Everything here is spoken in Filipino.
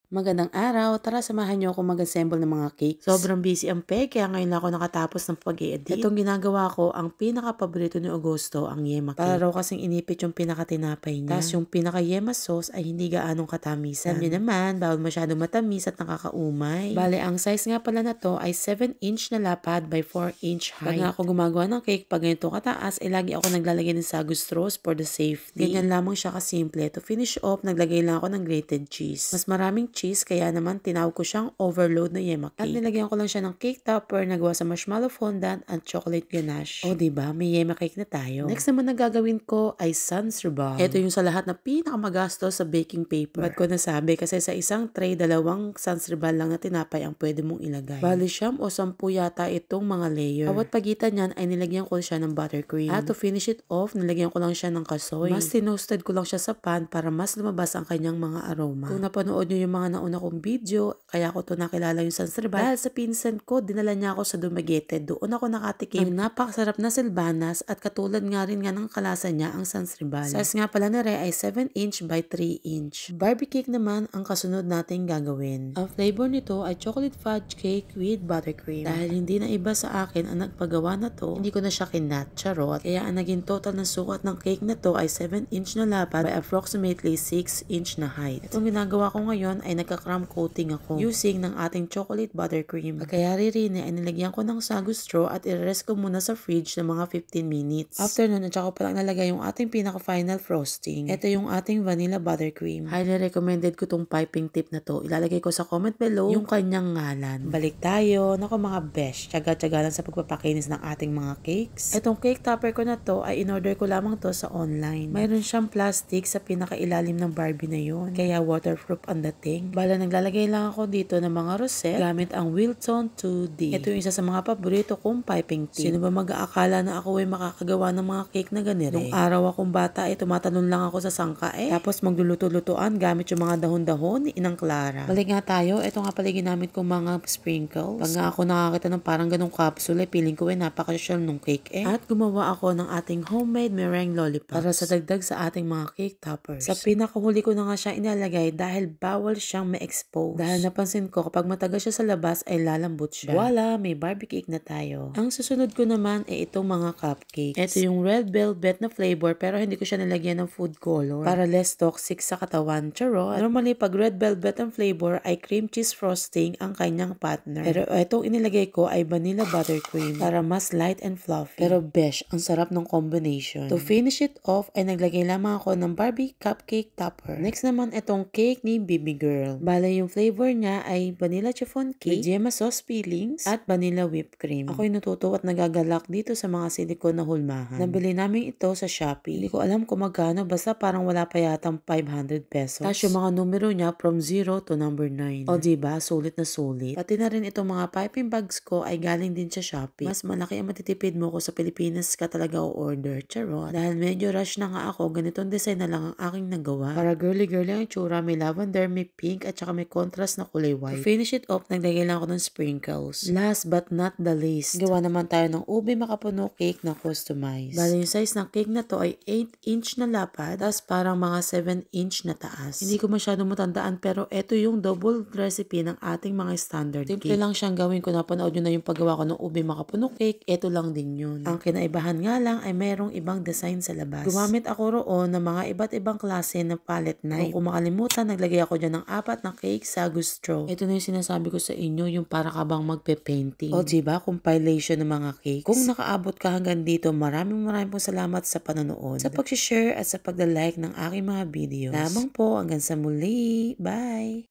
Magandang araw, tara samahan niyo ako mag-assemble ng mga cake. Sobrang busy ang peg, kaya ngayon lang ako nakatapos ng pag-i-edit. Itong ginagawa ko, ang pinaka-paborito ni Augusto, ang yema cake. Para raw kasing inipit yung pinaka-tinapay niya. Tapos yung pinaka-yema sauce ay hindi gaanong katamisan. Alam niyo naman, bawal masyadong matamis at nakakaumay. Bale, ang size nga pala na to ay 7-inch na lapad by 4-inch height. Pag nga ako gumagawa ng cake, pag ganito kataas, ay lagi ako naglalagay ng sagu straws for the safety. Ganyan lamang siya kasimple. To finish off, naglagay lang ako ng grated cheese. Mas maraming cheese, kaya naman tinawag ko siyang overload na yema cake. At nilagyan ko lang siya ng cake topper na gawa sa marshmallow fondant at chocolate ganache. O diba, may yema cake na tayo. Next naman na gagawin ko ay Sansribal. Ito yung sa lahat na pinakamagastos sa baking paper. Ba't ko nasabi? Kasi sa isang tray, 2 Sansribal lang na tinapay ang pwede mong ilagay. Bali 9 o 10 yata itong mga layer. Bawat pagitan niyan ay nilagyan ko siya ng buttercream. At to finish it off, nilagyan ko lang siya ng kasoy. Mas tinosted ko lang siya sa pan para mas lumabas ang kanyang mga aroma. Kung napanood nyo yung mga nauna kong video, kaya ko to nakilala yung Sansribal. Dahil sa pinsan ko, dinala niya ako sa Dumaguete. Doon ako nakatikim ng napakasarap na silbanas at katulad nga rin ng kalasa niya ang Sansribal. Size nga pala na ay 7-inch by 3-inch. Barbie cake naman ang kasunod nating gagawin. Ang flavor nito ay chocolate fudge cake with buttercream. Dahil hindi na iba sa akin ang nagpagawa na to, hindi ko na siya kinat, charot. Kaya ang naging total na sukat ng cake na to ay 7-inch na lapad by approximately 6-inch na height. Itong ginagawa ko ngayon ay nagka-crumb coating ako using ng ating chocolate buttercream. Pagkayari rin ay nilagyan ko ng sagu straw at i-rest ko muna sa fridge ng mga 15 minutes. After nun, at saka ko palang nalagay yung ating pinaka-final frosting. Ito yung ating vanilla buttercream. Highly recommended ko tong piping tip na to. Ilalagay ko sa comment below yung kanyang ngalan. Balik tayo. Naku mga besh, tsaga-tsaga lang sa pagpapakinis ng ating mga cakes. Itong cake topper ko na to ay in-order ko lamang to sa online. Mayroon siyang plastic sa pinakailalim ng Barbie na yun. Kaya waterproof ang dating. Bala naglalagay lang ako dito ng mga rosette gamit ang Wilton 2D. Ito yung isa sa mga paborito kong piping tip. Sino ba mag-aakala na ako ay makakagawa ng mga cake na ganire? Nung araw akong bata ay tumatalon lang ako sa sangka tapos magluluto-lutuan gamit yung mga dahon-dahon ni Inang Clara. Balik nga tayo. Ito nga pala ginamit kong mga sprinkles. Pag nga ako nakakita ng parang ganong capsule, feeling ko napaka-social nung cake At gumawa ako ng ating homemade meringue lollipop para sa dagdag sa ating mga cake toppers. Sa pinakahuli ko na nga siya inalagay dahil bawal siyang ma-expose. Dahil napansin ko kapag matagal siya sa labas ay lalambot siya. Voila! May Barbie cake na tayo. Ang susunod ko naman ay itong mga cupcakes. Ito yung red velvet na flavor pero hindi ko siya nalagyan ng food color para less toxic sa katawan. Charot! Normally pag red velvet ang flavor ay cream cheese frosting ang kanyang partner. Pero itong inilagay ko ay vanilla buttercream para mas light and fluffy. Pero besh, ang sarap ng combination. To finish it off ay naglagay lamang ako ng Barbie cupcake topper. Next naman itong cake ni Baby Girl. Bale yung flavor niya ay vanilla chiffon cake with Gemma sauce fillings at vanilla whipped cream. Ako'y natutuwa at nagagalak dito sa mga silikon na hulmahan. Nabili namin ito sa Shopee. Hindi ko alam kung magkano, basta parang wala pa yatang 500 pesos. Tapos yung mga numero niya from 0 to number 9. O diba, sulit na sulit. Pati na rin itong mga piping bags ko ay galing din sa Shopee. Mas malaki ang matitipid mo kung sa Pilipinas ka talaga o-order. Charot. Dahil medyo rush na nga ako, ganitong design na lang ang aking nagawa. Para girly-girly ang itsura, may lavender, may pink, at saka may contrast na kulay white. To finish it off, naglagay lang ako ng sprinkles. Last but not the least, gawa naman tayo ng ube makapuno cake na customized. Bale yung size ng cake na to ay 8-inch na lapad, tapos parang mga 7-inch na taas. Hindi ko masyadong matandaan pero ito yung double recipe ng ating mga standard cake. Simple lang siyang gawin. Kung napanood nyo na yung paggawa ko ng ube makapuno cake, ito lang din yun. Ang kinaibahan nga lang ay mayroong ibang design sa labas. Gumamit ako roon ng mga iba't ibang klase na palette knife. Kung makalimutan, naglagay ako dyan ng 4 na cake sagu straw. Ito na yung sinasabi ko sa inyo, yung para ka bang magpe-painting. O diba, compilation ng mga cakes. Kung nakaabot ka hanggang dito, maraming pong salamat sa panonood, sa pag-share at sa pag-like ng aking mga video. Lamang po, hanggang sa muli. Bye!